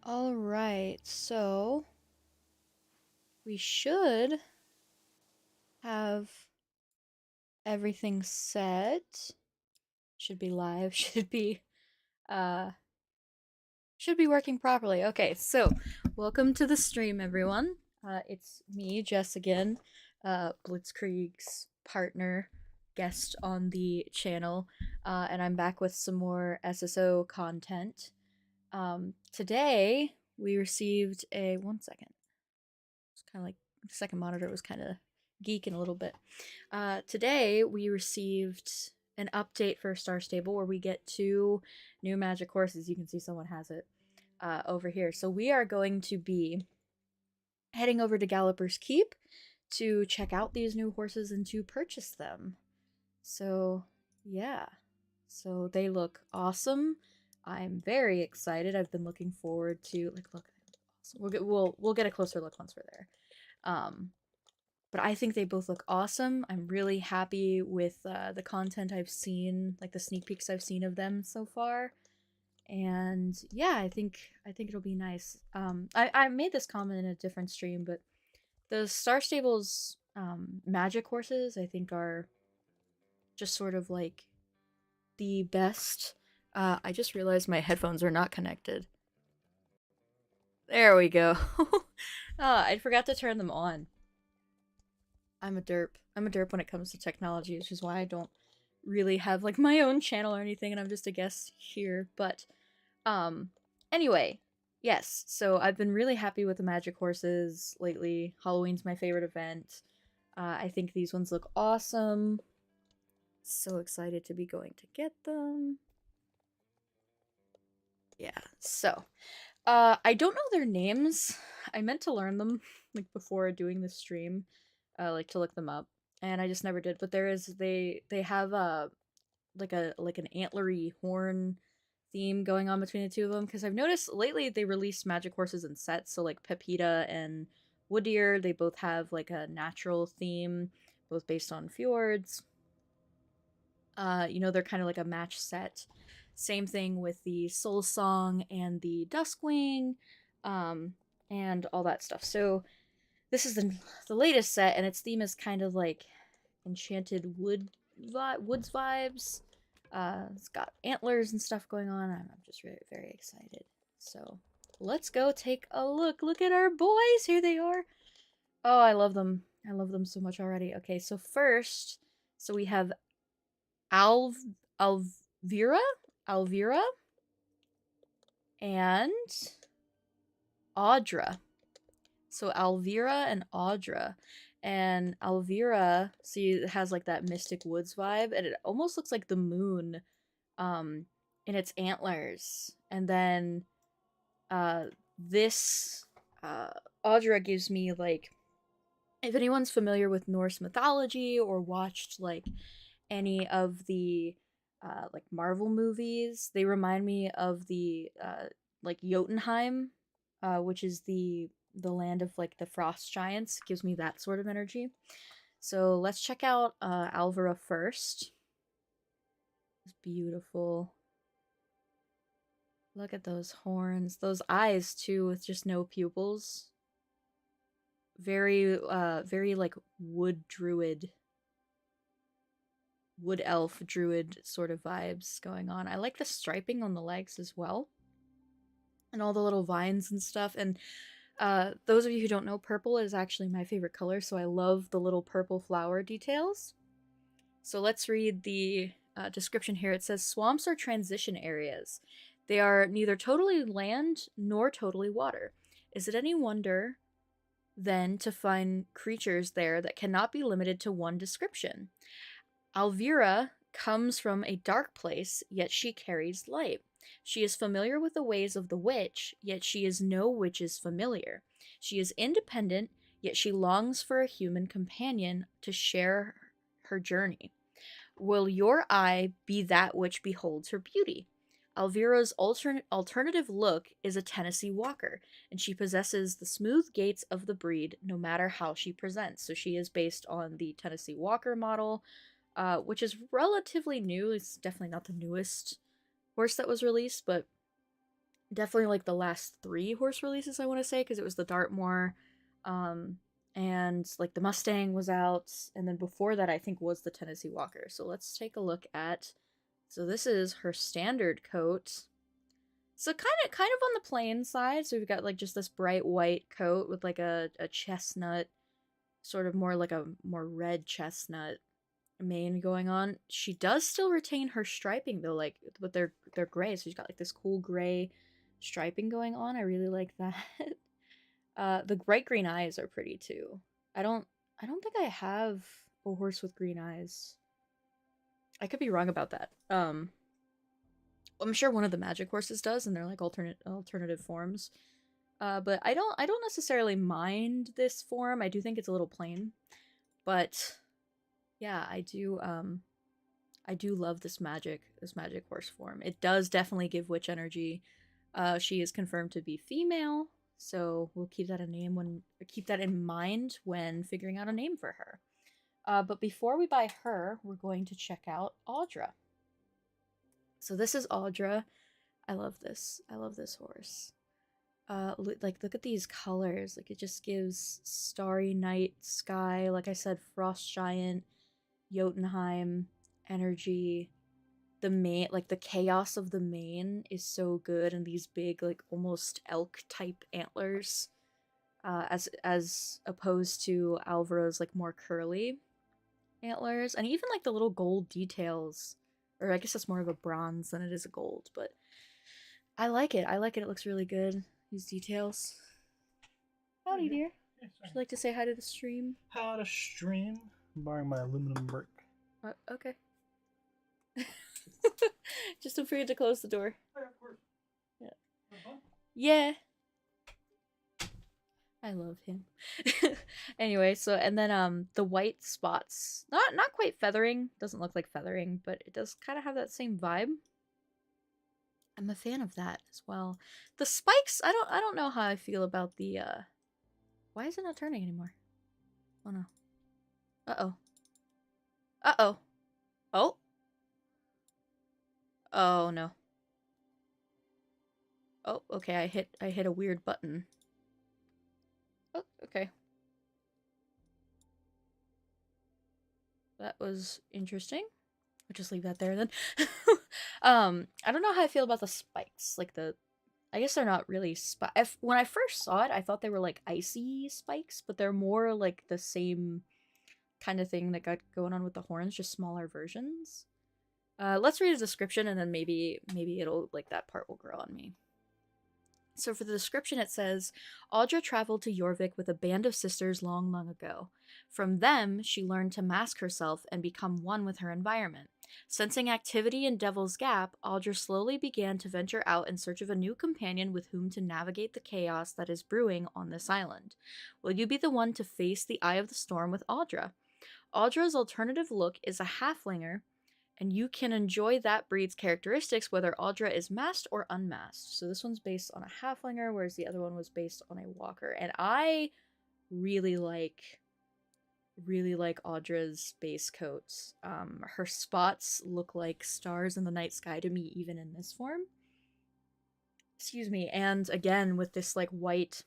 All right, so we should have everything set. Should be live, uh should be working properly. Okay, so welcome to the stream everyone. It's me, Jess again, BlitzKreke's partner guest on the channel. And I'm back with some more SSO content. Today we received a one second. It's kind of like the second monitor was kind of geeking a little bit. Today we received an update for Star Stable where we get two new magic horses. You can see someone has it over here. So we are going to be heading over to Galloper's Keep to check out these new horses and to purchase them. So yeah, so they look awesome. I'm very excited. I've been looking forward to look. We'll get a closer look once we're there. Um, but I think they both look awesome. I'm really happy with the content I've seen, like the sneak peeks I've seen of them so far. And yeah, I think it'll be nice. I made this comment in a different stream, but the Star Stables magic horses I think are just sort of like the best. I just realized my headphones are not connected. There we go. I forgot to turn them on. I'm a derp. I'm a derp when it comes to technology, which is why I don't really have like my own channel or anything, and I'm just a guest here. But um, anyway, yes. So I've been really happy with the magic horses lately. Halloween's my favorite event. I think these ones look awesome. So excited to be going to get them. Yeah. So, I don't know their names. I meant to learn them like before doing the stream, like to look them up, and I just never did. But they have like an antlery horn theme going on between the two of them because I've noticed lately they released magic horses in sets. So like Pepita and Woodier, they both have like a natural theme, both based on fjords. They're kind of like a match set. Same thing with the Soul Song and the Duskwing, um, and all that stuff. So this is the latest set, and its theme is kind of like enchanted woods vibes. It's got antlers and stuff going on. I'm just really very excited. So let's go take a look. Look at our boys. Here they are. Oh, I love them. I love them so much already. Okay, so first, so we have Alv Alvira, Alvira, and Audra. So Alvira and Audra. And Alvira, see, it has like that Mystic Woods vibe, and it almost looks like the moon um in its antlers. And then this uh Audra gives me like, if anyone's familiar with Norse mythology or watched like any of the like Marvel movies, they remind me of the like Jotunheim, which is the land of like the frost giants. Gives me that sort of energy. So let's check out Alvara first. It's beautiful. Look at those horns, those eyes too, with just no pupils. Very like wood elf druid sort of vibes going on. I like the striping on the legs as well, and all the little vines and stuff. And those of you who don't know, purple is actually my favorite color, so I love the little purple flower details. So let's read the description here. It says swamps are transition areas. They are neither totally land nor totally water. Is it any wonder then to find creatures there that cannot be limited to one description? Alvira comes from a dark place, yet she carries light. She is familiar with the ways of the witch, yet she is no witch's familiar. She is independent, yet she longs for a human companion to share her journey. Will your eye be that which beholds her beauty? Alvira's alternative look is a Tennessee Walker, and she possesses the smooth gaits of the breed no matter how she presents. So she is based on the Tennessee Walker model, which is relatively new. It's definitely not the newest horse that was released, but definitely like the last 3 horse releases, I want to say, because it was the Dartmoor, um, and like the Mustang was out, and then before that I think was the Tennessee Walker. So let's take a look at. So this is her standard coat. So kind of on the plain side. So we've got like just this bright white coat with like a chestnut, sort of more like a more red chestnut mane going on. She does still retain her striping though, like but they're gray. So she's got like this cool gray striping going on. I really like that. The bright green eyes are pretty too. I don't I don't think I have a horse with green eyes. I could be wrong about that. I'm sure one of the magic horses does, and they're like alternative forms. But I don't necessarily mind this form. I do think it's a little plain, but yeah, I do love this magic horse form. It does definitely give witch energy. She is confirmed to be female, so we'll keep that in mind when figuring out a name for her. But before we buy her, we're going to check out Audra. So this is Audra. I love this. I love this horse. Look at these colors. Like it just gives starry night sky. Like I said, frost giant, Jotunheim energy. The mane, like the chaos of the mane, is so good, and these big, like almost elk type antlers, as opposed to Alvaro's like more curly antlers, and even like the little gold details, or I guess it's more of a bronze than it is a gold, but I like it. I like it. It looks really good. These details. Howdy, dear. Yeah, Would you like to say hi to the stream? How to stream? I'm borrowing my aluminum brick. Okay. Just don't forget to close the door. Oh, yeah, of course. Yeah. Yeah. I love him. Anyway, so and then the white spots. Not quite feathering. Doesn't look like feathering, but it does kind of have that same vibe. I'm a fan of that as well. The spikes, I don't know how I feel about the why is it not turning anymore? Oh no. Uh-oh. Uh-oh. Oh. Oh no. Oh, okay, I hit a weird button. Oh, okay. That was interesting. I'll just leave that there then. I don't know how I feel about the spikes. Like I guess they're not really when I first saw it, I thought they were like icy spikes, but they're more like the same kind of thing that got going on with the horns, just smaller versions. Let's read a description and then maybe it'll like that part will grow on me. So for the description, it says, Audra traveled to Jorvik with a band of sisters long, long ago. From them, she learned to mask herself and become one with her environment. Sensing activity in Devil's Gap, Audra slowly began to venture out in search of a new companion with whom to navigate the chaos that is brewing on this island. Will you be the one to face the eye of the storm with Audra? Audra's alternative look is a halflinger, and you can enjoy that breed's characteristics whether Audra is masked or unmasked. So this one's based on a halflinger, whereas the other one was based on a walker. And I really like Audra's base coats. Her spots look like stars in the night sky to me, even in this form. Excuse me. And again, with this like white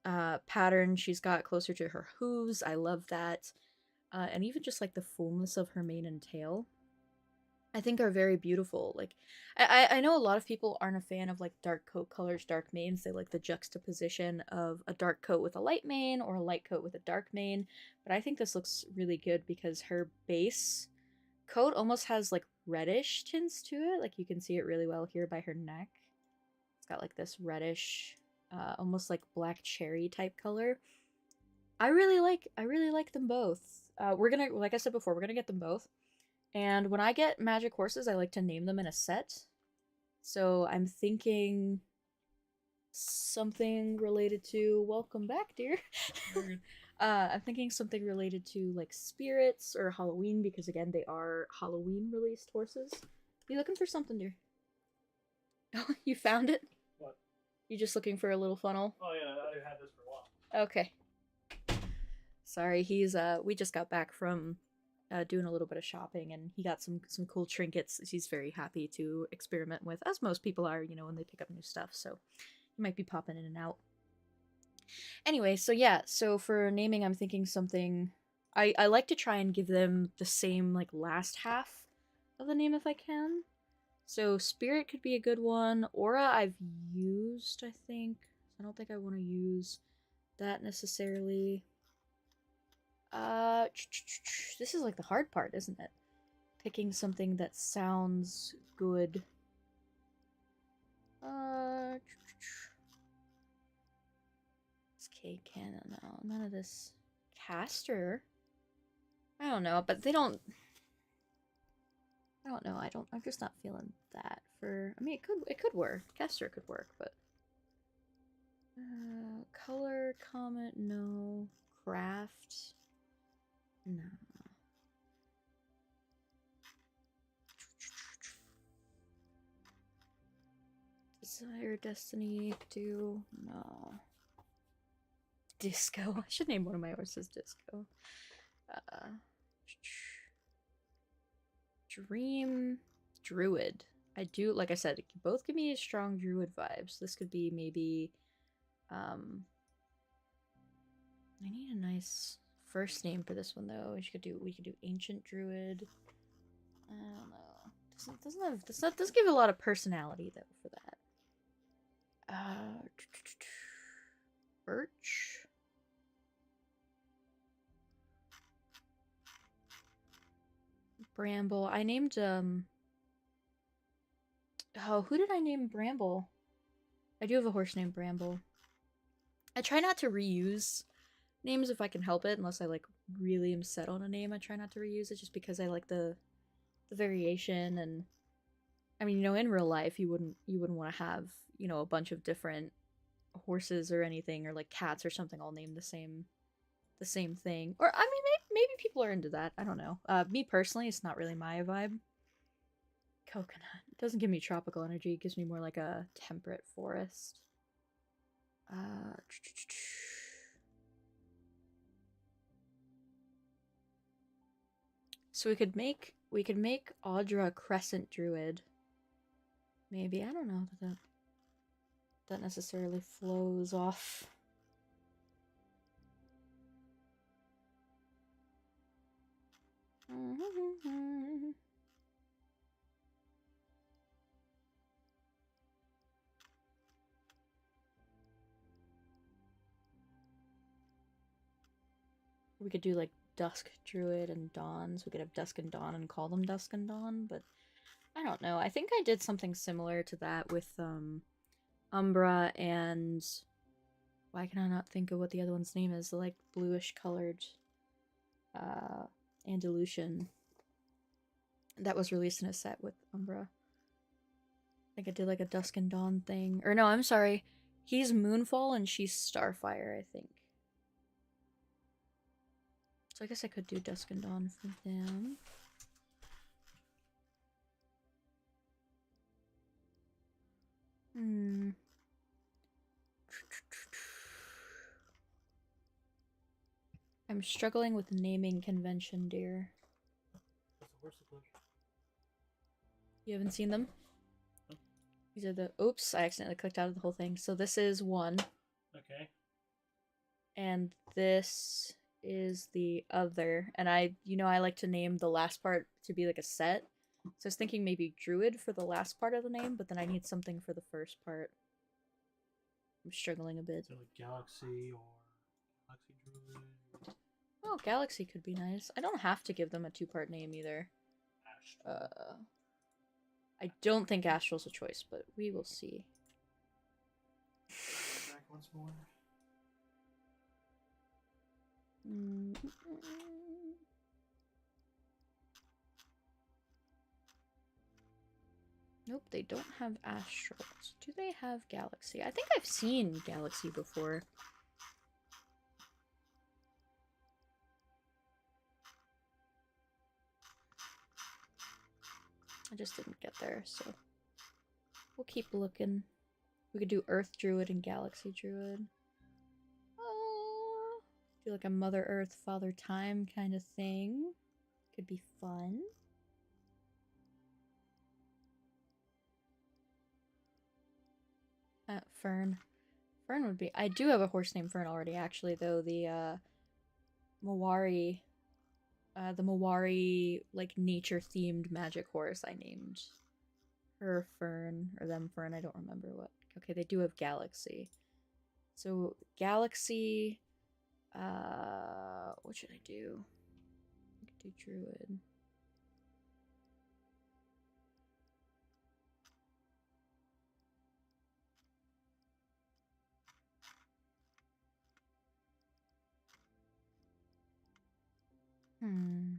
pattern she's got closer to her hooves, I love that. And even just like the fullness of her mane and tail, I think are very beautiful. Like, I know a lot of people aren't a fan of like dark coat colors, dark manes. They like the juxtaposition of a dark coat with a light mane or a light coat with a dark mane. But I think this looks really good because her base coat almost has like reddish tints to it. Like you can see it really well here by her neck. It's got like this reddish, almost like black cherry type color. I really like them both. We're gonna, like I said before, we're gonna get them both. And when I get magic horses, I like to name them in a set. So I'm thinking something related to welcome back, dear. I'm thinking something related to like spirits or Halloween because again they are Halloween released horses. You looking for something, dear? Oh, you found it? What? You just looking for a little funnel? Oh yeah, I had this for a while. Okay. Sorry, we just got back from doing a little bit of shopping, and he got some cool trinkets he's very happy to experiment with, as most people are, you know, when they pick up new stuff. So he might be popping in and out. Anyway, so yeah, so for naming, I'm thinking something. I like to try and give them the same like last half of the name if I can. So Spirit could be a good one. Aura I've used, I think. I don't think I want to use that necessarily. This is like the hard part, isn't it? Picking something that sounds good. This K cannon, no, none of this. Caster? I don't know, but they don't. I don't know. I'm just not feeling that for. I mean, it could work. Caster could work, but color comment no. Craft no. Desire Destiny do no. Disco. I should name one of my horses Disco. Dream Druid. I do, like I said, both give me strong Druid vibes. This could be maybe, I need a nice first name for this one though. We could do Ancient Druid. I don't know. Doesn't give a lot of personality though for that. Birch. Bramble. I named oh, who did I name Bramble? I do have a horse named Bramble. I try not to reuse names if I can help it, unless I like really am set on a name. I try not to reuse it just because I like the variation. And I mean, you know, in real life you wouldn't want to have, you know, a bunch of different horses or anything, or like cats or something all named the same thing. Or I mean, maybe people are into that. I don't know. Me personally, it's not really my vibe. Coconut. It doesn't give me tropical energy. It gives me more like a temperate forest. So we could make Audra Crescent Druid. Maybe, I don't know that necessarily flows off. We could do like Dusk Druid and Dawn, so we could have Dusk and Dawn and call them Dusk and Dawn, but I don't know. I think I did something similar to that with Umbra and why can I not think of what the other one's name is? The like bluish colored Andalusian that was released in a set with Umbra. I think I did like a Dusk and Dawn thing. Or no, I'm sorry. He's Moonfall and she's Starfire, I think. So I guess I could do Dusk and Dawn for them. I'm struggling with naming convention, dear. You haven't seen them? No. These are the... Oops, I accidentally clicked out of the whole thing. So this is one. Okay. And this is the other. And I like to name the last part to be like a set. So I was thinking maybe Druid for the last part of the name, but then I need something for the first part. I'm struggling a bit. So like Galaxy or Galaxy Druid. Oh, Galaxy could be nice. I don't have to give them a two-part name either. Astral. I don't think Astral's a choice, but we will see. Back once more. Nope, they don't have Astrals. Do they have Galaxy? I think I've seen Galaxy before. I just didn't get there, so we'll keep looking. We could do Earth Druid and Galaxy Druid. Do like a Mother Earth, Father Time kind of thing. Could be fun. Fern. Fern would be. I do have a horse named Fern already, actually, though. Mawari. The Mawari, like, nature themed magic horse I named her Fern, or them Fern, I don't remember what. Okay, they do have Galaxy. So, Galaxy. What should I do? I could do Druid. Hmm.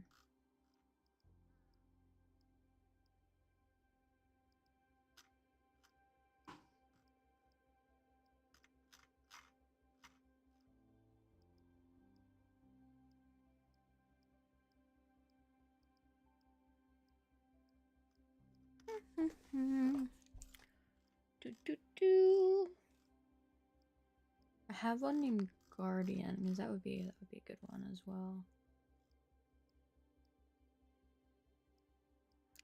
Do do do. I have one named Guardian, because that would be a good one as well.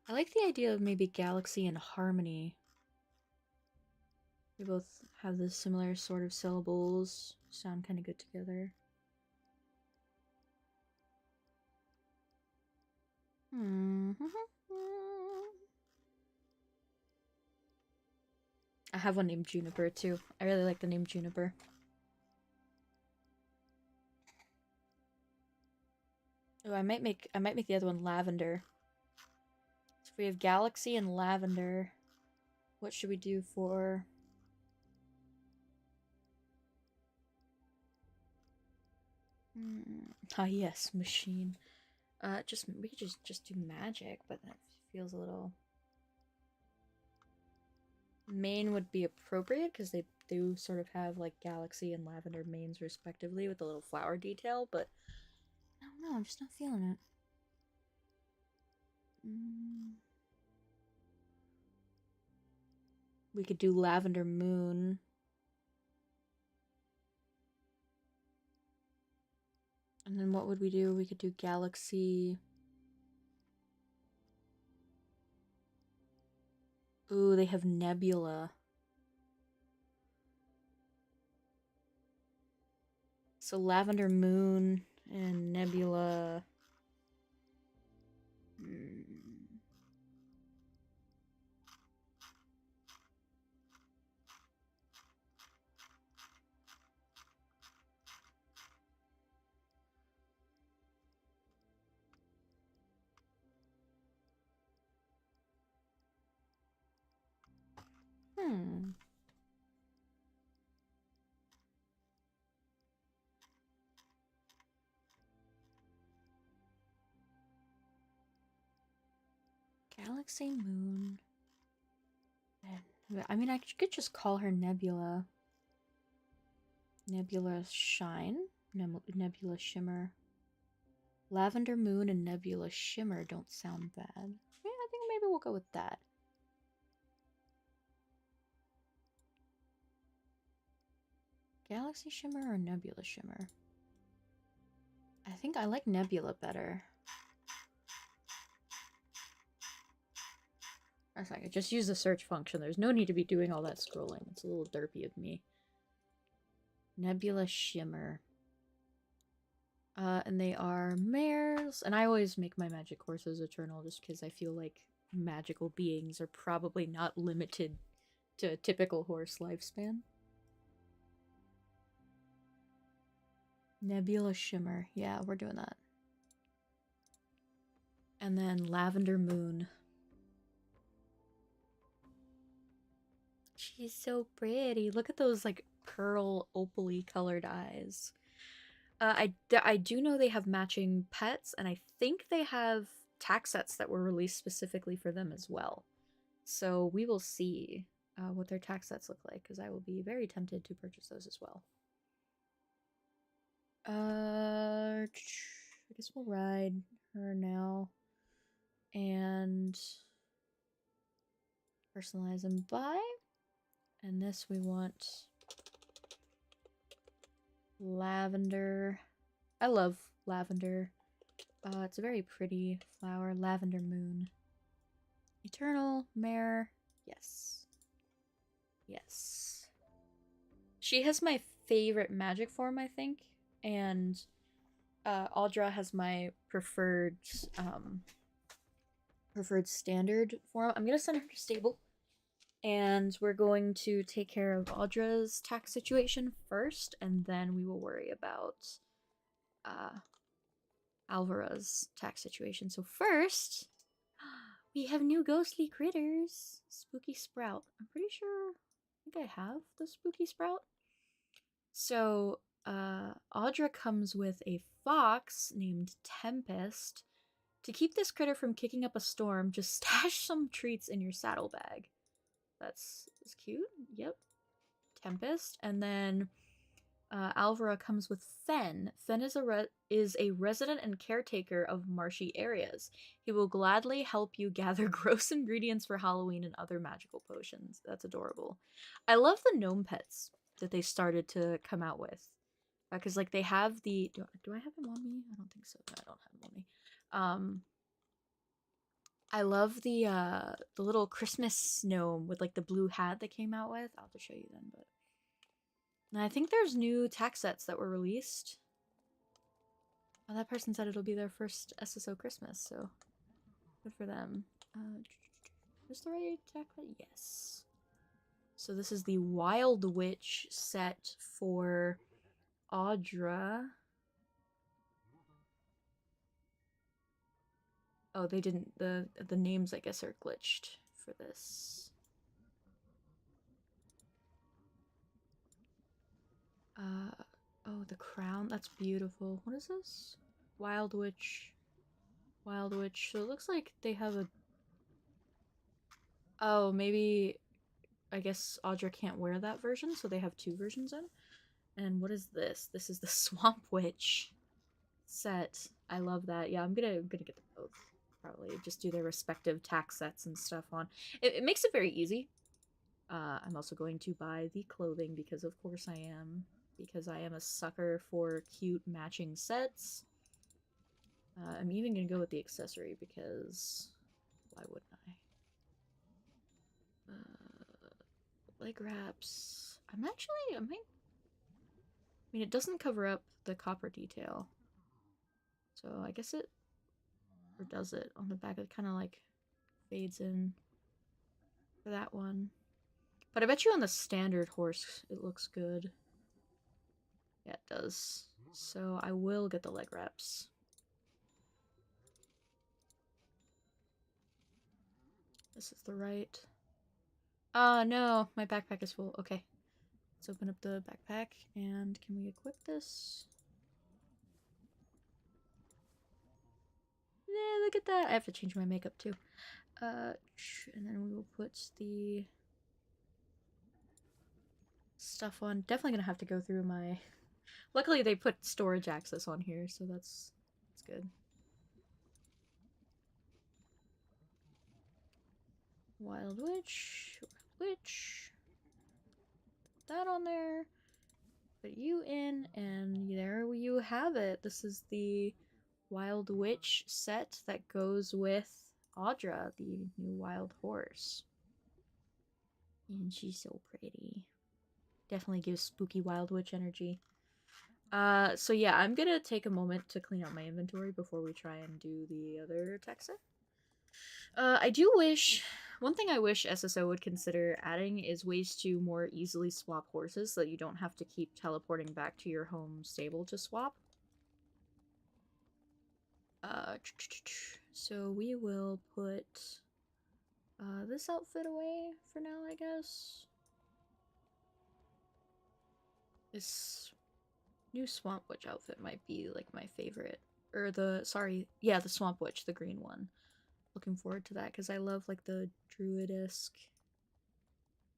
I like the idea of maybe Galaxy and Harmony. They both have the similar sort of syllables, sound kind of good together. I have one named Juniper too. I really like the name Juniper. Oh, I might make the other one Lavender. So if we have Galaxy and Lavender, what should we do for? Ah yes, machine. We could just do magic, but that feels a little. Main would be appropriate because they do sort of have like Galaxy and Lavender mains respectively with the little flower detail, but I don't know, I'm just not feeling it. We could do Lavender Moon. And then what would we do? We could do Galaxy. Ooh, they have Nebula. So Lavender Moon and Nebula. Galaxy Moon. I mean, I could just call her Nebula. Nebula Shine? Nebula Shimmer. Lavender Moon and Nebula Shimmer don't sound bad. Yeah, I think maybe we'll go with that. Galaxy Shimmer or Nebula Shimmer? I think I like Nebula better. Or I could just use the search function. There's no need to be doing all that scrolling. It's a little derpy of me. Nebula Shimmer. And they are mares. And I always make my magic horses eternal just because I feel like magical beings are probably not limited to a typical horse lifespan. Nebula Shimmer. Yeah, we're doing that. And then Lavender Moon. She's so pretty. Look at those, like, pearl opally colored eyes. I do know they have matching pets, and I think they have tack sets that were released specifically for them as well. So we will see what their tack sets look like, because I will be very tempted to purchase those as well. I guess we'll ride her now. And personalize and buy. And this we want lavender. I love lavender. It's a very pretty flower. Lavender moon. Eternal mare. Yes. Yes. She has my favorite magic form, I think, and Audra has my preferred standard form. I'm gonna send her to stable, and we're going to take care of Audra's tax situation first, and then we will worry about uh Alvara's tax situation. So first, we have new ghostly critters. Spooky Sprout. I'm pretty sure I think I have the Spooky Sprout. So, Audra comes with a fox named Tempest. To keep this critter from kicking up a storm, just stash some treats in your saddlebag. That's cute. Yep. Tempest. And then Alvara comes with Fen. Fen is a resident and caretaker of marshy areas. He will gladly help you gather gross ingredients for Halloween and other magical potions. That's adorable. I love the gnome pets that they started to come out with. Because like they have the do I have him on me? I don't think so. No, I don't have him on me. I love the little Christmas gnome with like the blue hat they came out with. I'll have to show you then, but and I think there's new tax sets that were released. Oh, that person said it'll be their first SSO Christmas, so good for them. Is the right tax set? Yes. So this is the Wild Witch set for Audra. Oh, they didn't. The names I guess are glitched for this. Oh, the crown. That's beautiful. What is this? Wild Witch. Wild Witch. So it looks like they have a. Oh, maybe. I guess Audra can't wear that version, so they have two versions in. And what is this? This is the Swamp Witch set. I love that. Yeah, I'm gonna get them both. Probably just do their respective tax sets and stuff on. It makes it very easy. I'm also going to buy the clothing because of course I am. Because I am a sucker for cute matching sets. I'm even gonna go with the accessory because why wouldn't I? Leg wraps. I mean, it doesn't cover up the copper detail. So I guess it, or does it? On the back it kind of like fades in for that one. But I bet you on the standard horse it looks good. Yeah, it does. So I will get the leg wraps. This is the right. No, my backpack is full. Okay. Let's open up the backpack and can we equip this? Yeah, look at that. I have to change my makeup too. And then we will put the stuff on. Definitely gonna have to go through my. Luckily, they put storage access on here, so that's good. Wild Witch, Witch. Put that on there. Put you in, and there you have it. This is the Wild Witch set that goes with Audra, the new wild horse. And she's so pretty. Definitely gives spooky Wild Witch energy. So yeah, I'm gonna take a moment to clean out my inventory before we try and do the other tech set. I do wish, one thing I wish SSO would consider adding is ways to more easily swap horses so that you don't have to keep teleporting back to your home stable to swap. So we will put this outfit away for now, I guess. This new Swamp Witch outfit might be like my favorite. Or the Swamp Witch, the green one. Looking forward to that because I love like the druid-esque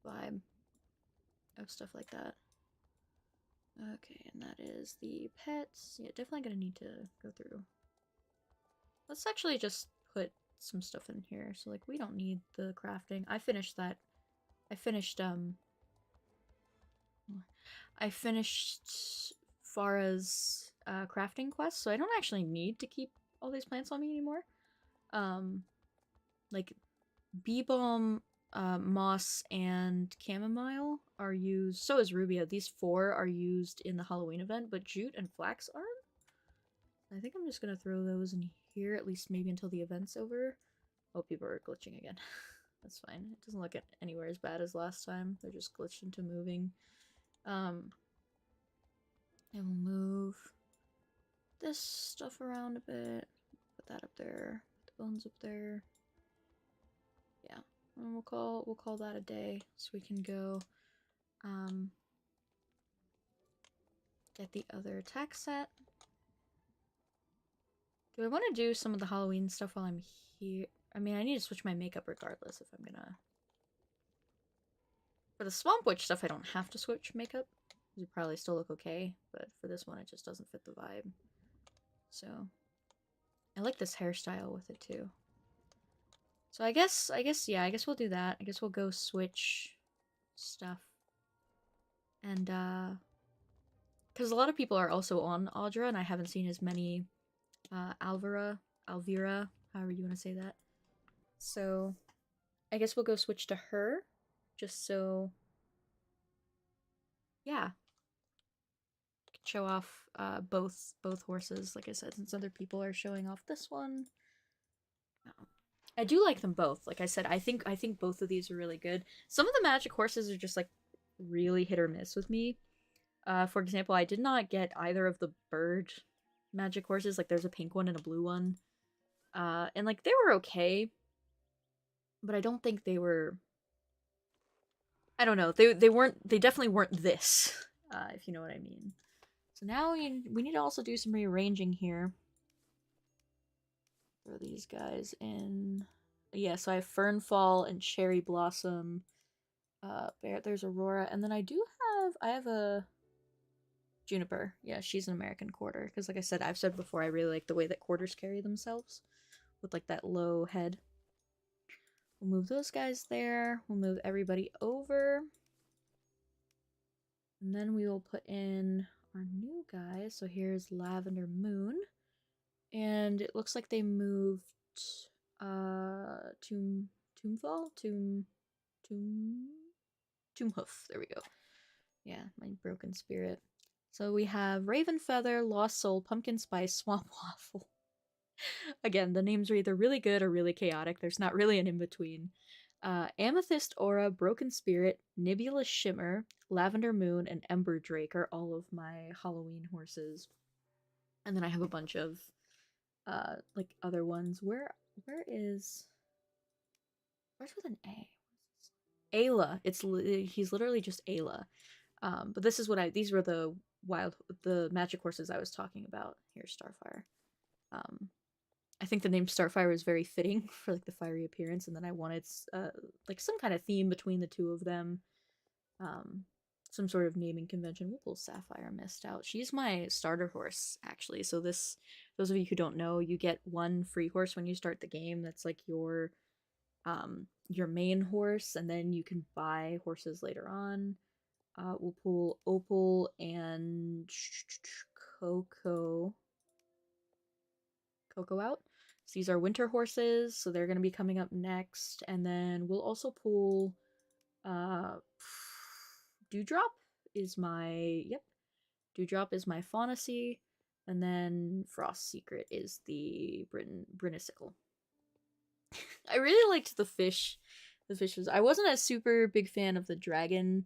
vibe of stuff like that. Okay, and that is the pets. Yeah, definitely gonna need to go through. Let's actually just put some stuff in here. So like we don't need the crafting. I finished Farah's crafting quest, so I don't actually need to keep all these plants on me anymore. Like bee balm, moss, and chamomile are used. So is rubia. These 4 are used in the Halloween event, but jute and flax aren't. I think I'm just gonna throw those in here, at least maybe until the event's over. Oh, people are glitching again. That's fine. It doesn't look anywhere as bad as last time. They're just glitched into moving. And we'll move this stuff around a bit. Put that up there. Put the bones up there. Yeah. And we'll call that a day, so we can go get the other attack set. Do I want to do some of the Halloween stuff while I'm here? I mean, I need to switch my makeup regardless if I'm gonna... For the Swamp Witch stuff, I don't have to switch makeup. You probably still look okay, but for this one, it just doesn't fit the vibe. So, I like this hairstyle with it too. So I guess we'll do that. I guess we'll go switch stuff. And, because a lot of people are also on Audra, and I haven't seen as many, Alvira, however you want to say that. So, I guess we'll go switch to her, just so, yeah. Show off, both horses, like I said, since other people are showing off this one. I do like them both. Like I said, I think both of these are really good. Some of the magic horses are just like really hit or miss with me. For example, I did not get either of the bird magic horses. Like there's a pink one and a blue one. And like they were okay, but I don't think they were, I don't know. They definitely weren't this, if you know what I mean. So now we need to also do some rearranging here. Throw these guys in. Yeah, so I have Fernfall and Cherry Blossom. There's Aurora, and then I have a Juniper. Yeah, she's an American quarter, because like I said, I've said before, I really like the way that quarters carry themselves, with like that low head. We'll move those guys there. We'll move everybody over. And then we will put in our new guys. So here's Lavender Moon. And it looks like they moved Tombhoof. There we go. Yeah, my broken spirit. So we have Raven Feather, Lost Soul, Pumpkin Spice, Swamp Waffle. Again, the names are either really good or really chaotic. There's not really an in-between. Amethyst Aura, Broken Spirit, Nebulous Shimmer, Lavender Moon, and Ember Drake are all of my Halloween horses. And then I have a bunch of like other ones. Where's with an A? Ayla. He's literally just Ayla. But this is these were the magic horses I was talking about. Here's Starfire. I think the name Starfire is very fitting for like the fiery appearance, and then I wanted like some kind of theme between the two of them. Some sort of naming convention. We'll pull Sapphire Mist out. She's my starter horse, actually. So those of you who don't know, you get one free horse when you start the game. That's like your main horse, and then you can buy horses later on. We'll pull Opal and Coco out. So these are winter horses, so they're going to be coming up next. And then we'll also pull Dewdrop is my Fauncy, and then Frost Secret is the Brinnisicle. I really liked the fishes. I wasn't a super big fan of the dragon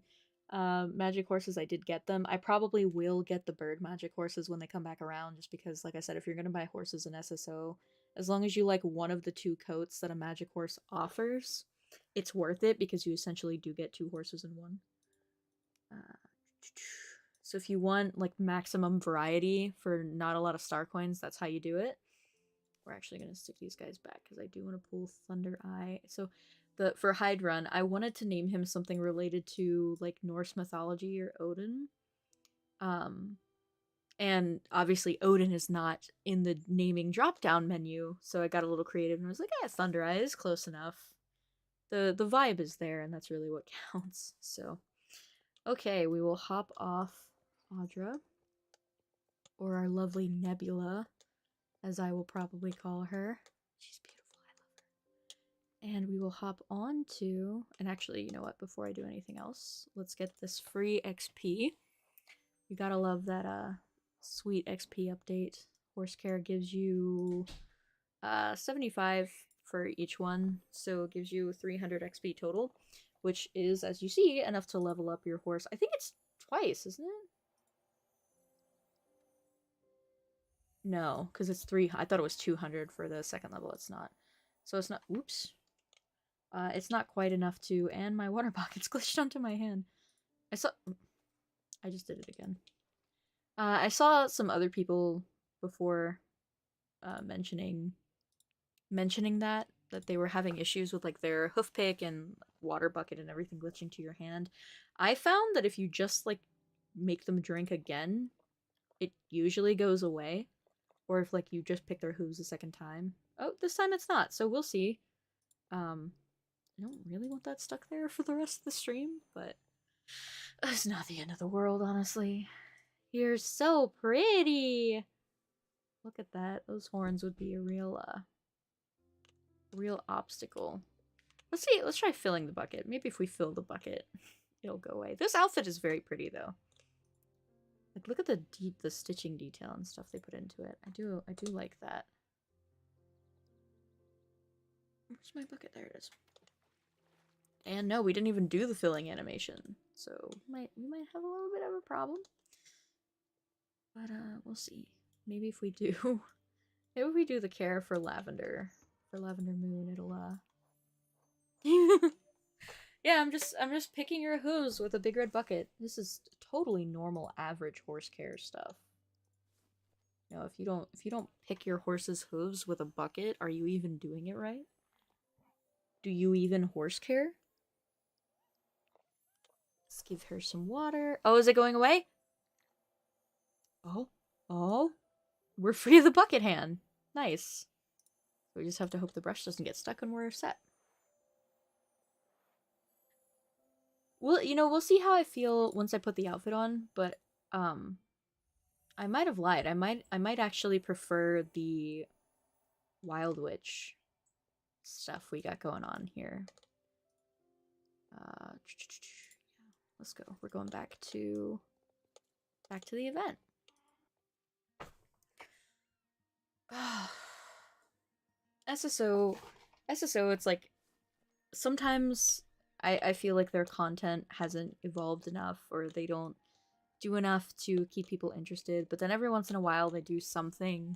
magic horses. I did get them. I probably will get the bird magic horses when they come back around, just because, like I said, if you're gonna buy horses in SSO, as long as you like one of the 2 coats that a magic horse offers, it's worth it, because you essentially do get 2 horses in one. So if you want like maximum variety for not a lot of star coins, that's how you do it. We're actually going to stick these guys back because I do want to pull Thunder Eye. So for Hydrun, I wanted to name him something related to like Norse mythology or Odin. And obviously Odin is not in the naming drop-down menu, so I got a little creative and I was like, yeah, Thunder Eye is close enough. The vibe is there, and that's really what counts. So, okay, we will hop off Audra, or our lovely Nebula, as I will probably call her. She's beautiful. I love her. And we will hop on to, and actually, you know what? Before I do anything else, let's get this free XP. You gotta love that sweet XP update. Horse care gives you 75 for each one, so it gives you 300 XP total, which is, as you see, enough to level up your horse. I think it's twice, isn't it? No, because it's 3. I thought it was 200 for the second level. It's not. So it's not. Oops. It's not quite enough to. And my water pocket's glitched onto my hand. I saw. I just did it again. I saw some other people before mentioning that they were having issues with like their hoof pick and water bucket and everything glitching to your hand. I found that if you just like make them drink again, it usually goes away. Or if like you just pick their hooves a second time. Oh, this time it's not, so we'll see. I don't really want that stuck there for the rest of the stream, but it's not the end of the world, honestly. You're so pretty. Look at that. Those horns would be a real obstacle. Let's see. Let's try filling the bucket. Maybe if we fill the bucket, it'll go away. This outfit is very pretty, though. Like, look at the stitching detail and stuff they put into it. I do like that. Where's my bucket? There it is. And no, we didn't even do the filling animation, so we might have a little bit of a problem. But we'll see. Maybe if we do, maybe if we do the care for Lavender Moon, it'll yeah, I'm just picking your hooves with a big red bucket. This is totally normal, average horse care stuff. You know, if you don't pick your horse's hooves with a bucket, are you even doing it right? Do you even horse care? Let's give her some water. Oh, is it going away? Oh, we're free of the bucket hand. Nice. We just have to hope the brush doesn't get stuck and we're set. Well, you know, we'll see how I feel once I put the outfit on, but I might have lied. I might actually prefer the Wild Witch stuff we got going on here. Let's go. We're going back to the event. SSO, it's like sometimes I feel like their content hasn't evolved enough or they don't do enough to keep people interested, but then every once in a while they do something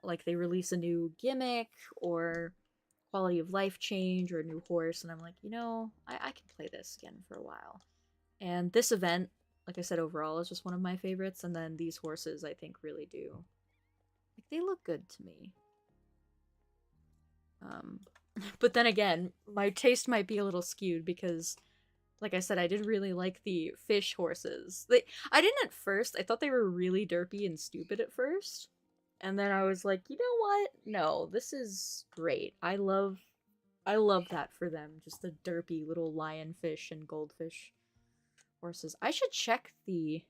like they release a new gimmick or quality of life change or a new horse, and I'm like, you know, I can play this again for a while. And this event, like I said, overall is just one of my favorites, and then these horses I think really do. Like, they look good to me. But then again, my taste might be a little skewed because, like I said, I did really like the fish horses. I didn't at first. I thought they were really derpy and stupid at first. And then I was like, you know what? No, this is great. I love that for them. Just the derpy little lionfish and goldfish horses. I should check the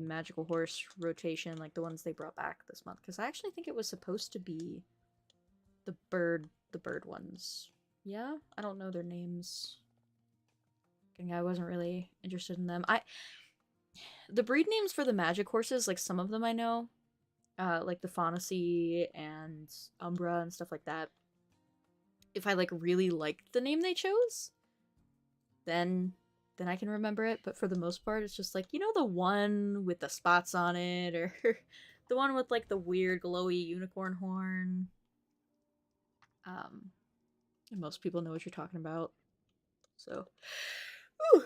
magical horse rotation, like the ones they brought back this month, because I actually think it was supposed to be the bird ones. Yeah, I don't know their names. I wasn't really interested in them. The breed names for the magic horses, like some of them I know, like the Fauncy and Umbra and stuff like that. If I like really liked the name they chose, then I can remember it. But for the most part, it's just like, you know, the one with the spots on it, or the one with like the weird glowy unicorn horn. And most people know what you're talking about. So, whew.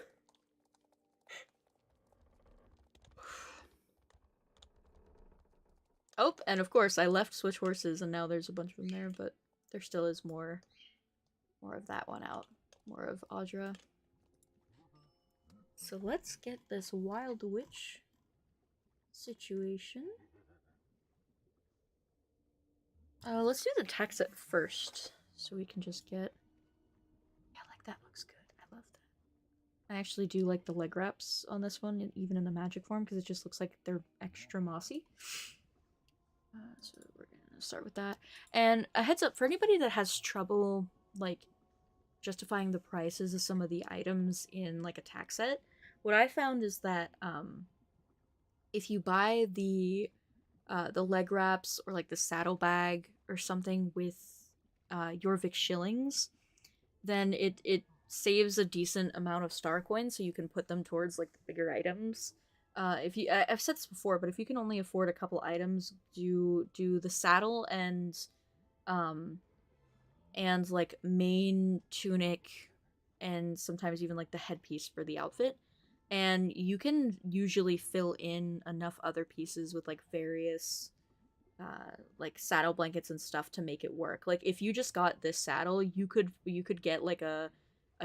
Oh, and of course I left Switch Horses, and now there's a bunch of them there, but there still is more of that one out, more of Audra. So let's get this Wild Witch situation. Let's do the text at first, so we can just get. Yeah, like that looks good. I love that. I actually do like the leg wraps on this one, even in the magic form, because it just looks like they're extra mossy. So we're gonna start with that. And a heads up for anybody that has trouble, like, justifying the prices of some of the items in, like, a tack set, what I found is that, if you buy the leg wraps or, like, the saddlebag or something with, Jorvik shillings, then it saves a decent amount of star coins, so you can put them towards, like, the bigger items. If you, I've said this before, but if you can only afford a couple items, do the saddle um, and like main tunic, and sometimes even like the headpiece for the outfit. And you can usually fill in enough other pieces with like various like saddle blankets and stuff to make it work. Like if you just got this saddle, you could get like a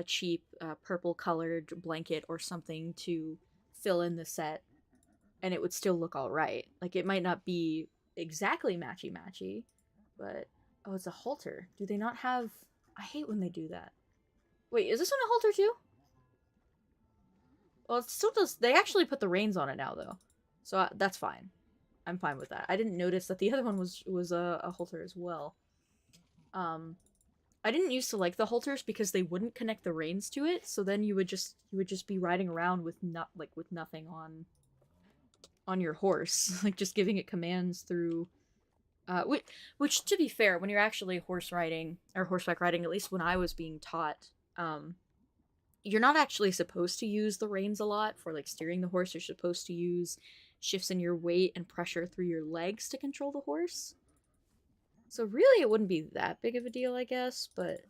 cheap purple colored blanket or something to fill in the set, and it would still look all right. Like it might not be exactly matchy matchy, but oh, it's a halter. Do they not have? I hate when they do that. Wait, is this one a halter too? Well, it still does. They actually put the reins on it now, though, so that's fine. I'm fine with that. I didn't notice that the other one was a halter as well. Um, I didn't used to like the halters because they wouldn't connect the reins to it, so then you would just be riding around with with nothing on your horse, like just giving it commands through. Which, to be fair, when you're actually horse riding or horseback riding, at least when I was being taught, you're not actually supposed to use the reins a lot for like steering the horse. You're supposed to use shifts in your weight and pressure through your legs to control the horse. So really, it wouldn't be that big of a deal, I guess, but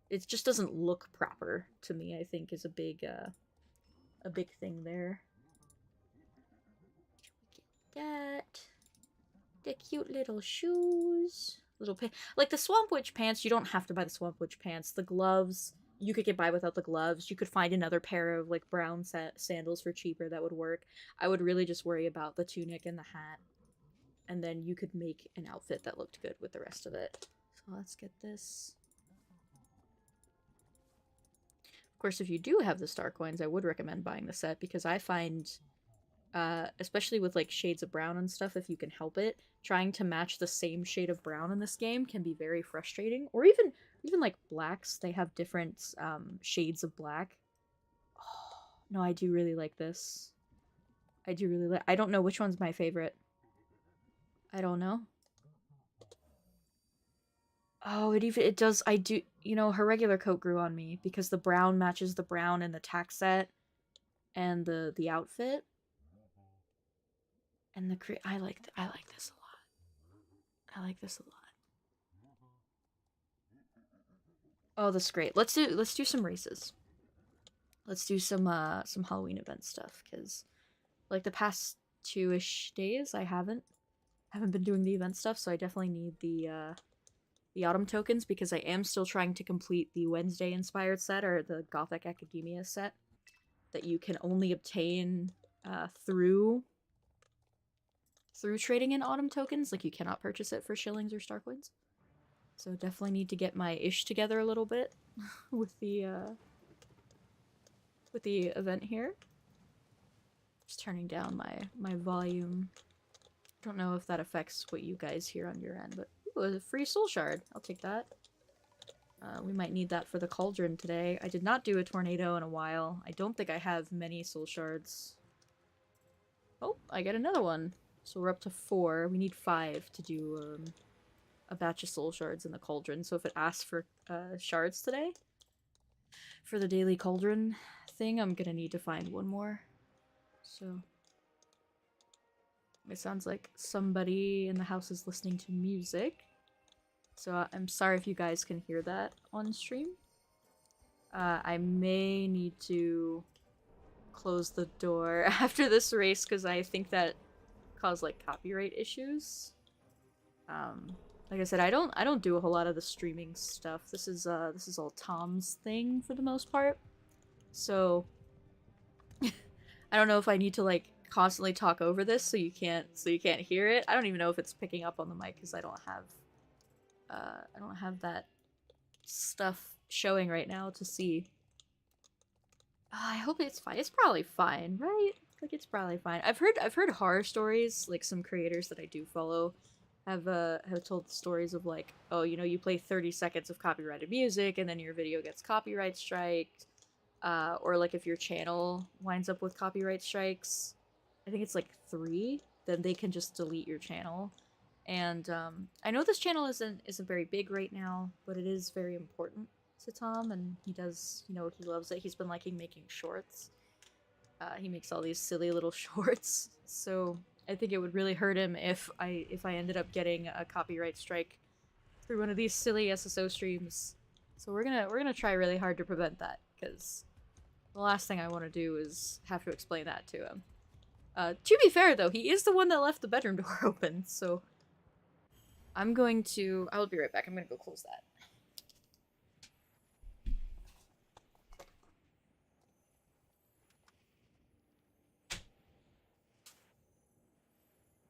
it just doesn't look proper to me. I think is a big thing there. Get the cute little shoes. Like the Swamp Witch pants, you don't have to buy the Swamp Witch pants. The gloves, you could get by without the gloves. You could find another pair of like brown sandals for cheaper that would work. I would really just worry about the tunic and the hat, and then you could make an outfit that looked good with the rest of it. So let's get this. Of course, if you do have the star coins, I would recommend buying the set because I find especially with like shades of brown and stuff, if you can help it, trying to match the same shade of brown in this game can be very frustrating. Or even like blacks, they have different shades of black. Oh, no, I do really like this. I do really like. I don't know which one's my favorite. I don't know. Oh, it does. I do. You know, her regular coat grew on me because the brown matches the brown in the tack set and the outfit. And I like this a lot. I like this a lot. Oh, that's great. Let's do some races. Let's do some Halloween event stuff because like the past 2-ish days I haven't been doing the event stuff, so I definitely need the autumn tokens because I am still trying to complete the Wednesday inspired set or the Gothic Academia set that you can only obtain through trading in autumn tokens. Like you cannot purchase it for shillings or star coins. So definitely need to get my ish together a little bit with the event here. Just turning down my volume. Don't know if that affects what you guys hear on your end, but ooh, a free soul shard. I'll take that. We might need that for the cauldron today. I did not do a tornado in a while. I don't think I have many soul shards. Oh, I get another one. So we're up to 4. We need 5 to do a batch of soul shards in the cauldron. So if it asks for shards today, for the daily cauldron thing, I'm gonna need to find one more. So it sounds like somebody in the house is listening to music. So I'm sorry if you guys can hear that on stream. I may need to close the door after this race because I think that caused like copyright issues. Like I said, I don't do a whole lot of the streaming stuff. This is all Tom's thing for the most part. So I don't know if I need to like constantly talk over this so you can't hear it. I don't even know if it's picking up on the mic because I don't have that stuff showing right now to see. I hope it's fine. It's probably fine, right? Like it's probably fine. I've heard horror stories. Like some creators that I do follow have told stories of like, oh, you know, you play 30 seconds of copyrighted music and then your video gets copyright striked. Or like if your channel winds up with copyright strikes, I think it's like 3, then they can just delete your channel. And I know this channel isn't very big right now, but it is very important to Tom, and he does, you know, he loves it. He's been liking making shorts. He makes all these silly little shorts, so I think it would really hurt him if I ended up getting a copyright strike through one of these silly SSO streams. So we're gonna try really hard to prevent that, because the last thing I want to do is have to explain that to him. To be fair, though, he is the one that left the bedroom door open, so I'm going to. I'll be right back. I'm gonna go close that.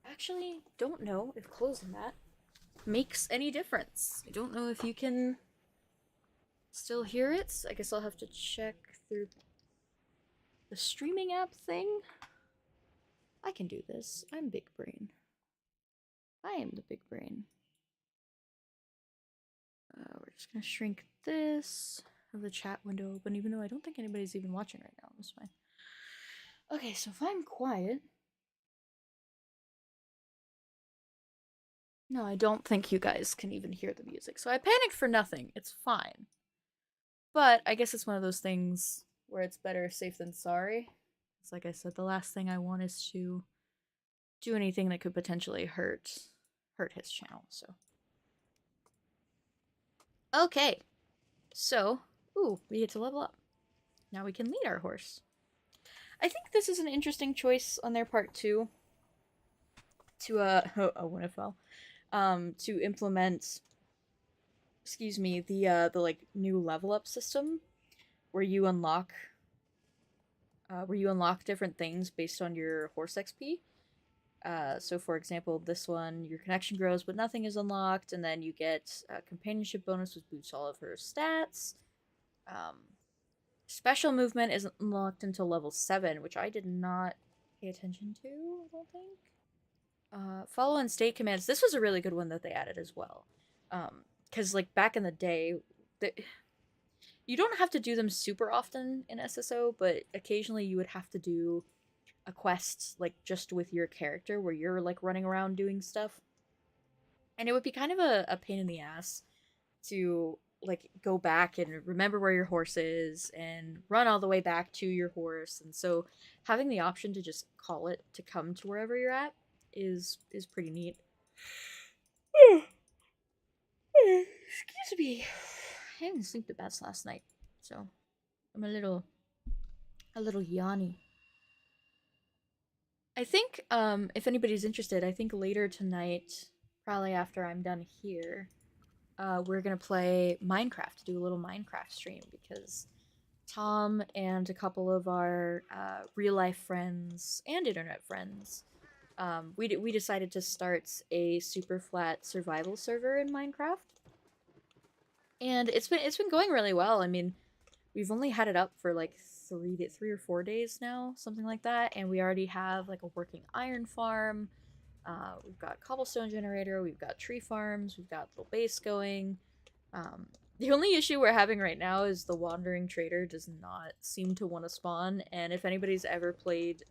Actually, don't know if closing that makes any difference. I don't know if you can still hear it. I guess I'll have to check through the streaming app thing. I can do this. I'm big brain. I am the big brain. We're just gonna shrink this. Have the chat window open, even though I don't think anybody's even watching right now. That's fine. Okay, so if I'm quiet. No, I don't think you guys can even hear the music. So I panicked for nothing. It's fine. But I guess it's one of those things where it's better safe than sorry. It's like I said, the last thing I want is to do anything that could potentially hurt his channel. So okay. So, ooh, we get to level up. Now we can lead our horse. I think this is an interesting choice on their part too. To Winifel, to implement, excuse me, the like new level up system where you unlock different things based on your horse XP. So for example, this one, your connection grows, but nothing is unlocked, and then you get a companionship bonus, which boosts all of her stats. Um, Special movement isn't unlocked until level 7, which I did not pay attention to, I don't think. Follow and state commands. This was a really good one that they added as well. Because, like, back in the day, you don't have to do them super often in SSO, but occasionally you would have to do a quest, like, just with your character where you're, like, running around doing stuff. And it would be kind of a pain in the ass to like go back and remember where your horse is and run all the way back to your horse. And so having the option to just call it to come to wherever you're at is pretty neat. Excuse me. I didn't sleep the best last night, so I'm a little yawny. I think if anybody's interested, I think later tonight, probably after I'm done here, we're gonna play Minecraft, do a little Minecraft stream, because Tom and a couple of our real life friends and internet friends, we decided to start a super flat survival server in Minecraft, and it's been going really well. I mean, we've only had it up for like 3 or 4 days now, something like that, and we already have like a working iron farm. We've got cobblestone generator, we've got tree farms, we've got little base going. The only issue we're having right now is the wandering trader does not seem to want to spawn, and if anybody's ever played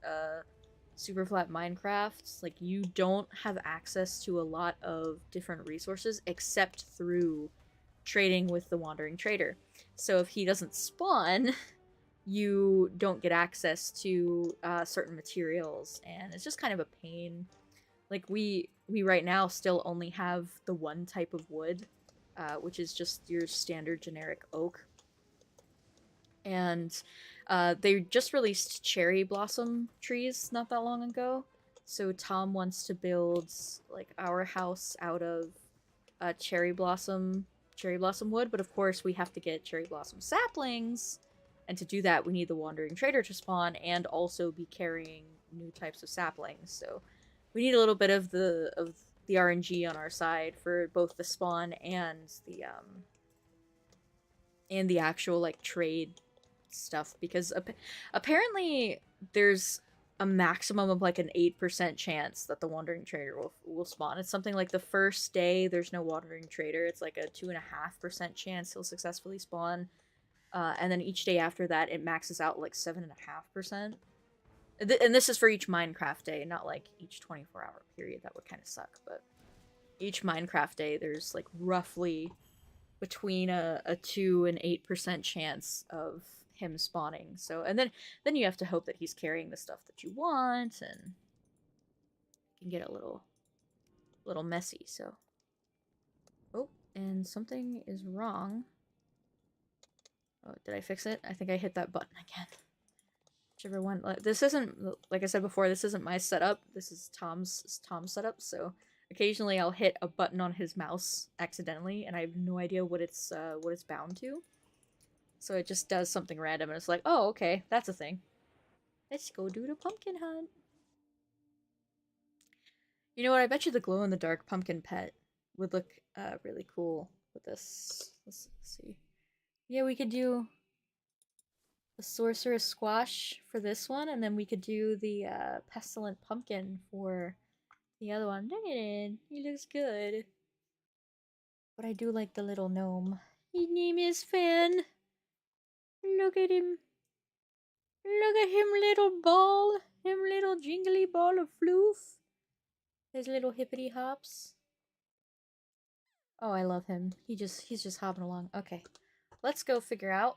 super flat Minecraft, like, you don't have access to a lot of different resources except through trading with the wandering trader. So if he doesn't spawn, you don't get access to certain materials, and it's just kind of a pain. Like, we right now still only have the one type of wood, which is just your standard generic oak. And they just released cherry blossom trees not that long ago. So Tom wants to build like our house out of cherry blossom wood, but of course we have to get cherry blossom saplings. And to do that, we need the wandering trader to spawn and also be carrying new types of saplings. So we need a little bit of the RNG on our side for both the spawn and the actual like trade stuff because apparently there's a maximum of like an 8% chance that the wandering trader will spawn. It's something like the first day there's no wandering trader. It's like a 2.5% chance he'll successfully spawn. And then each day after that, it maxes out like 7.5%. And this is for each Minecraft day, not like each 24-hour period. That would kind of suck. But each Minecraft day, there's like roughly between a 2 and 8% chance of him spawning. So, and then you have to hope that he's carrying the stuff that you want, and it can get a little messy. So, oh, and something is wrong. Oh, did I fix it? I think I hit that button again. Whichever one. This isn't, like I said before, this isn't my setup. This is Tom's setup. So occasionally I'll hit a button on his mouse accidentally, and I have no idea what it's bound to. So it just does something random, and it's like, oh, okay, that's a thing. Let's go do the pumpkin hunt. You know what? I bet you the glow-in-the-dark pumpkin pet would look really cool with this. Let's see. Yeah, we could do the sorceress squash for this one, and then we could do the pestilent pumpkin for the other one. Look at it. He looks good. But I do like the little gnome. His name is Fan. Look at him. Look at him, little ball. Him little jingly ball of floof. His little hippity hops. Oh, I love him. He's just hopping along. Okay. Let's go figure out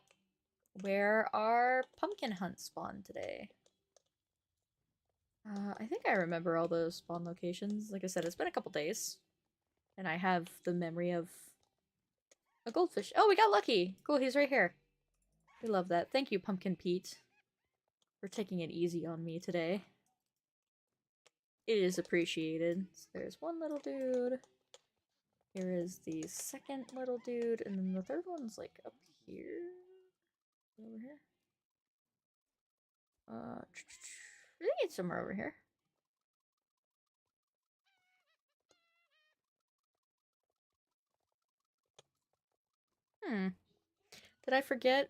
where our pumpkin hunt spawned today. I think I remember all those spawn locations. Like I said, it's been a couple days. And I have the memory of a goldfish. Oh, we got lucky! Cool, he's right here. We love that. Thank you, Pumpkin Pete, for taking it easy on me today. It is appreciated. So there's one little dude. Here is the second little dude, and then the third one's like up here. Over here. I think it's somewhere over here. Did I forget?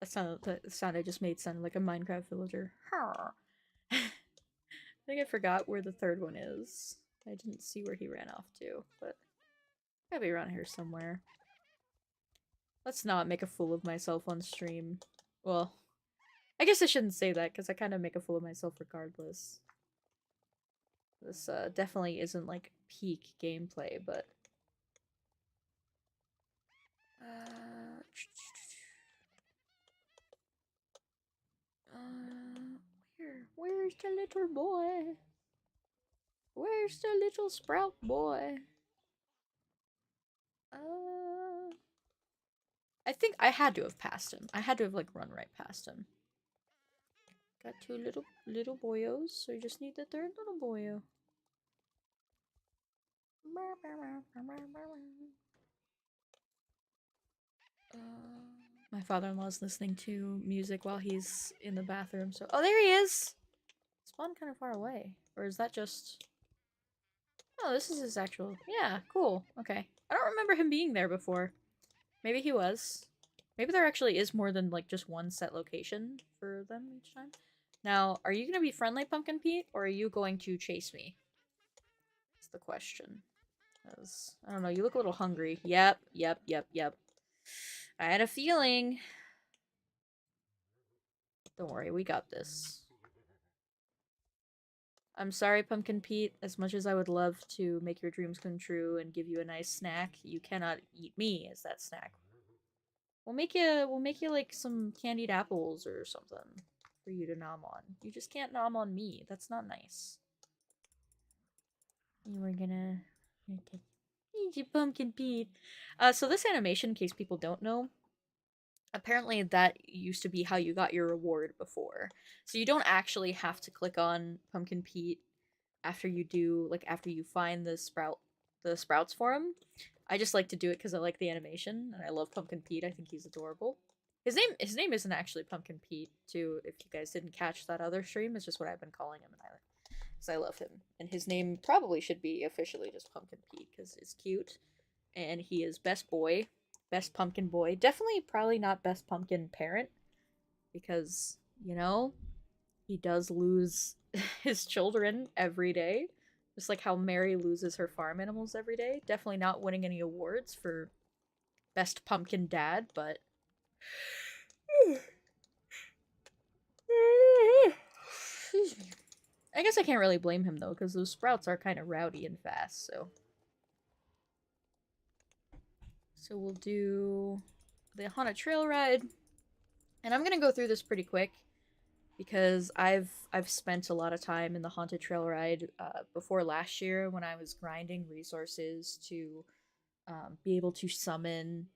The sound I just made sounded like a Minecraft villager. I think I forgot where the third one is. I didn't see where he ran off to, but gotta be around here somewhere. Let's not make a fool of myself on stream. Well, I guess I shouldn't say that, because I kind of make a fool of myself regardless. This definitely isn't like peak gameplay, but where's the little boy? Where's the little sprout boy? I think I had to have passed him. I had to have like run right past him. Got two little boyos, so you just need the third little boyo. My father-in-law's listening to music while he's in the bathroom, so... Oh, there he is! Spawned kind of far away. Or is that just... Oh, this is his actual... Yeah, cool. Okay. I don't remember him being there before. Maybe he was. Maybe there actually is more than, like, just one set location for them each time. Now, are you gonna be friendly, Pumpkin Pete, or are you going to chase me? That's the question. Because, I don't know, you look a little hungry. Yep. I had a feeling. Don't worry, we got this. I'm sorry, Pumpkin Pete. As much as I would love to make your dreams come true and give you a nice snack, you cannot eat me as that snack. We'll make you like some candied apples or something for you to nom on. You just can't nom on me. That's not nice. You were gonna eat you, Pumpkin Pete. So this animation, in case people don't know, apparently that used to be how you got your reward before. So you don't actually have to click on Pumpkin Pete after you find the sprouts for him. I just like to do it because I like the animation and I love Pumpkin Pete. I think he's adorable. His name isn't actually Pumpkin Pete, too, if you guys didn't catch that other stream. It's just what I've been calling him, because I love him. And his name probably should be officially just Pumpkin Pete, because it's cute. And he is best boy. best pumpkin boy. Definitely probably not best pumpkin parent because, you know, he does lose his children every day. Just like how Mary loses her farm animals every day. Definitely not winning any awards for best pumpkin dad, but excuse me. I guess I can't really blame him though, because those sprouts are kind of rowdy and fast, so. So we'll do the Haunted Trail Ride. And I'm gonna go through this pretty quick because I've spent a lot of time in the Haunted Trail Ride before last year when I was grinding resources to be able to summon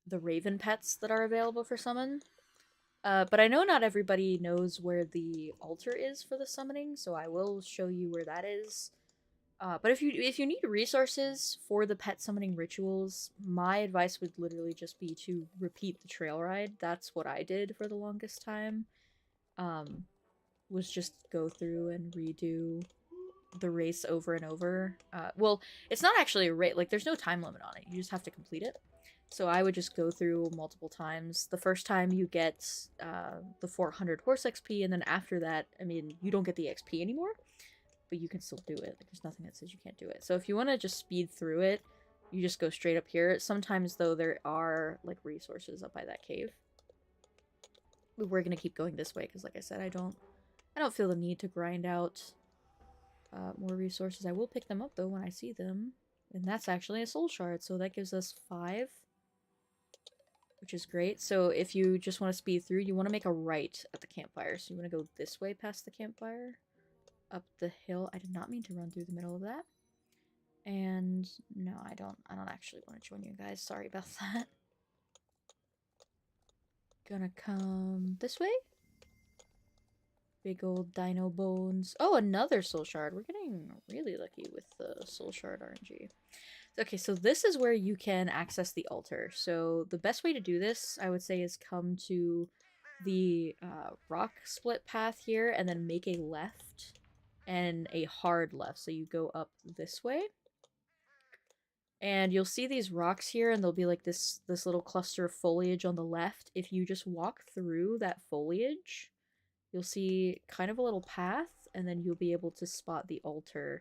the raven pets that are available for summon. But I know not everybody knows where the altar is for the summoning, so I will show you where that is. But if you need resources for the pet summoning rituals, my advice would literally just be to repeat the trail ride. That's what I did for the longest time. Um, was just go through and redo the race over and over. Well, it's not actually a race. Like, there's no time limit on it. You just have to complete it. So I would just go through multiple times. The first time you get the 400 horse XP, and then after that, I mean, you don't get the XP anymore, but you can still do it. Like, there's nothing that says you can't do it. So if you want to just speed through it, you just go straight up here. Sometimes, though, there are, like, resources up by that cave. But we're gonna keep going this way, because like I said, I don't feel the need to grind out more resources. I will pick them up, though, when I see them. And that's actually a soul shard, so that gives us 5. Which is great. So if you just want to speed through, you want to make a right at the campfire. So you want to go this way past the campfire, up the hill. I did not mean to run through the middle of that. And no, I don't actually want to join you guys. Sorry about that. Gonna come this way. Big old dino bones. Oh, another soul shard. We're getting really lucky with the soul shard RNG. Okay, so this is where you can access the altar. So the best way to do this, I would say, is come to the rock split path here and then make a left and a hard left. So you go up this way. And you'll see these rocks here, and there'll be like this little cluster of foliage on the left. If you just walk through that foliage, you'll see kind of a little path, and then you'll be able to spot the altar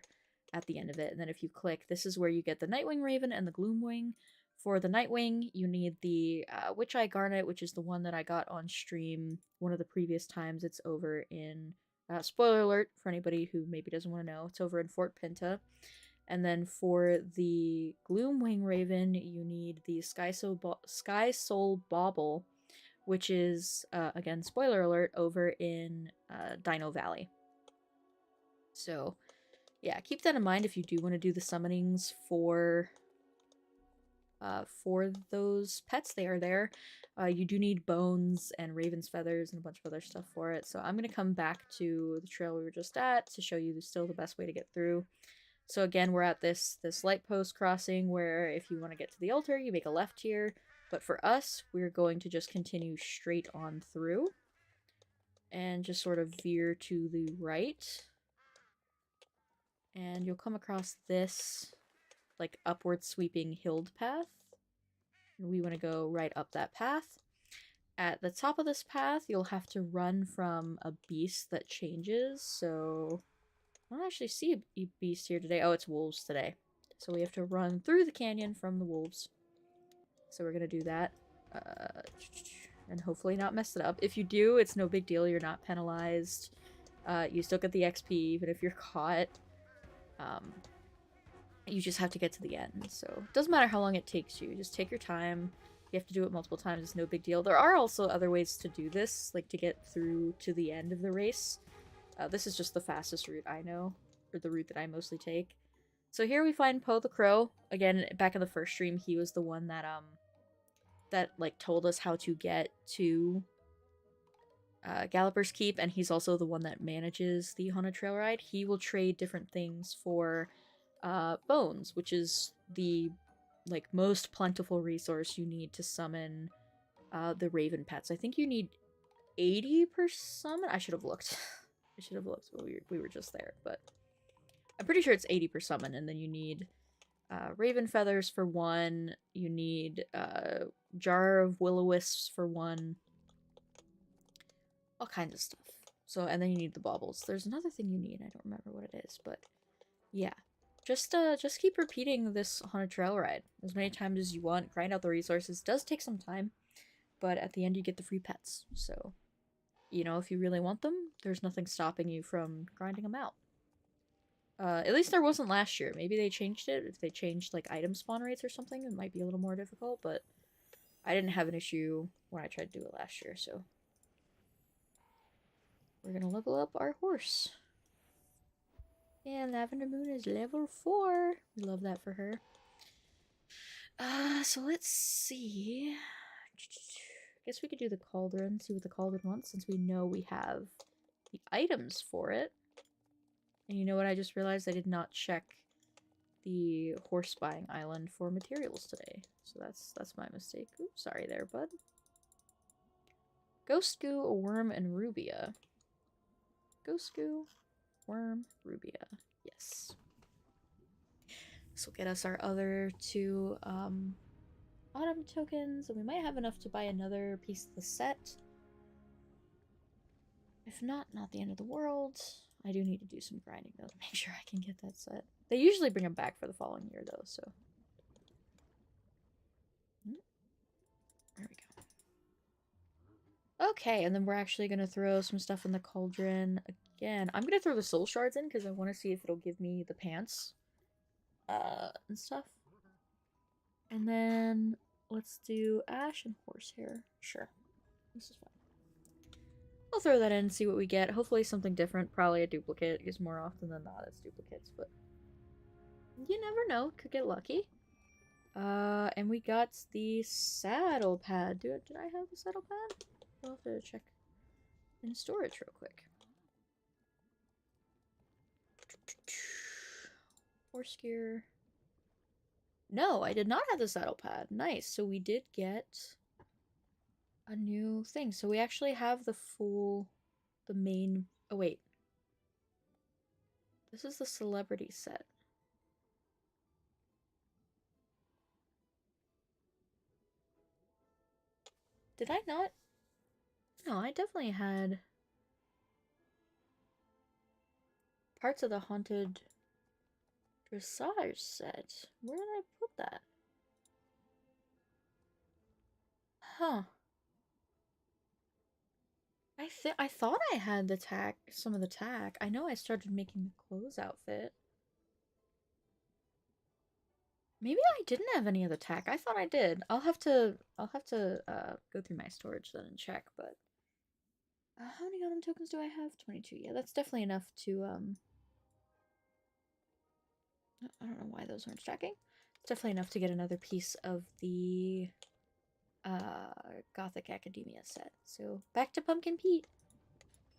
at the end of it. And then if you click, this is where you get the Nightwing Raven and the Gloomwing. For the Nightwing, you need the Witch Eye Garnet, which is the one that I got on stream one of the previous times. It's over in, spoiler alert for anybody who maybe doesn't want to know, it's over in Fort Pinta. And then for the Gloomwing Raven, you need the Sky Soul Bauble, which is, again, spoiler alert, over in Dino Valley. So, yeah, keep that in mind if you do want to do the summonings for those pets. They are there. You do need bones and raven's feathers and a bunch of other stuff for it. So I'm going to come back to the trail we were just at to show you still the best way to get through. So again, we're at this light post crossing where if you want to get to the altar, you make a left here. But for us, we're going to just continue straight on through and just sort of veer to the right. And you'll come across this like upward sweeping hilled path. And we want to go right up that path. At the top of this path, you'll have to run from a beast that changes. So I don't actually see a beast here today. Oh, it's wolves today. So we have to run through the canyon from the wolves. So we're going to do that. And hopefully not mess it up. If you do, it's no big deal. You're not penalized. You still get the XP even if you're caught. You just have to get to the end. So it doesn't matter how long it takes you. Just take your time. You have to do it multiple times. It's no big deal. There are also other ways to do this, like to get through to the end of the race. This is just the fastest route I know, or the route that I mostly take. So here we find Poe the Crow. Again, back in the first stream, he was the one that like told us how to get to Galloper's Keep, and he's also the one that manages the Haunted Trail Ride. He will trade different things for bones, which is the like most plentiful resource you need to summon the Raven pets. I think you need 80 per summon. I should have looked. I should have looked. We were just there, but I'm pretty sure it's 80 per summon, and then you need raven feathers for 1. You need a jar of will-o-wisps for 1. All kinds of stuff. So, and then you need the baubles. There's another thing you need. I don't remember what it is, but yeah. Just keep repeating this haunted trail ride as many times as you want. Grind out the resources. It does take some time, but at the end you get the free pets. So, you know, if you really want them, there's nothing stopping you from grinding them out. At least there wasn't last year. Maybe they changed it. If they changed like item spawn rates or something, it might be a little more difficult, but I didn't have an issue when I tried to do it last year, so we're gonna level up our horse. And Lavender Moon is level 4. We love that for her. So let's see. I guess we could do the cauldron, see what the cauldron wants, since we know we have the items for it. And you know what? I just realized I did not check the horse buying island for materials today. So that's my mistake. Oops, sorry there, bud. Ghost goo, a worm, and rubia. Ghost goo, worm, rubia. Yes. This will get us our other 2 autumn tokens, and we might have enough to buy another piece of the set. If not the end of the world. I do need to do some grinding though to make sure I can get that set. They usually bring them back for the following year though, so. There we go. Okay, and then we're actually gonna throw some stuff in the cauldron again. I'm gonna throw the soul shards in because I want to see if it'll give me the pants. And stuff. And then let's do ash and horsehair. Sure. This is fine. I'll throw that in and see what we get. Hopefully something different. Probably a duplicate, because more often than not it's duplicates, but you never know. Could get lucky. And we got the saddle pad. Did I have the saddle pad? I'll have to check in storage real quick. Horse gear. No, I did not have the saddle pad. Nice. So we did get a new thing. So we actually have the main. Oh, wait. This is the celebrity set. Did I not? No, I definitely had parts of the haunted dressage set. Where did I put that? Huh. I thought I had the tack, some of the tack. I know I started making the clothes outfit. Maybe I didn't have any of the tack. I thought I did. I'll have to go through my storage then and check, but how many autumn tokens do I have? 22. Yeah, that's definitely enough to I don't know why those aren't stacking. It's definitely enough to get another piece of the Gothic Academia set. So back to Pumpkin Pete.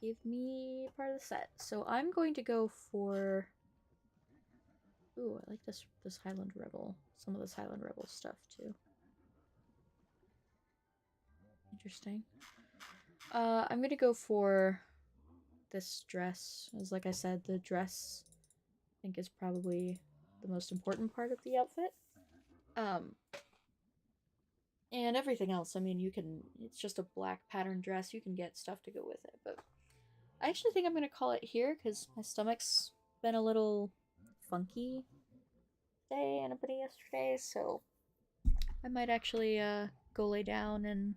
Give me part of the set. So I'm going to go for. Ooh, I like this Highland Rebel. Some of this Highland Rebel stuff too. Interesting. I'm gonna go for this dress. As like I said, the dress I think is probably the most important part of the outfit. And everything else, I mean, it's just a black pattern dress. You can get stuff to go with it, but I actually think I'm going to call it here because my stomach's been a little funky today and a bit yesterday, so I might actually go lay down and,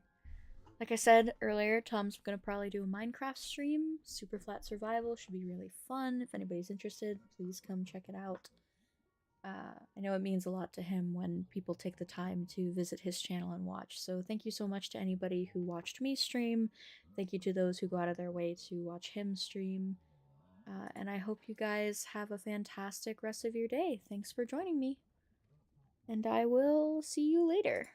like I said earlier, Tom's going to probably do a Minecraft stream. Super Flat Survival should be really fun. If anybody's interested, please come check it out. I know it means a lot to him when people take the time to visit his channel and watch. So thank you so much to anybody who watched me stream. Thank you to those who go out of their way to watch him stream. And I hope you guys have a fantastic rest of your day. Thanks for joining me. And I will see you later.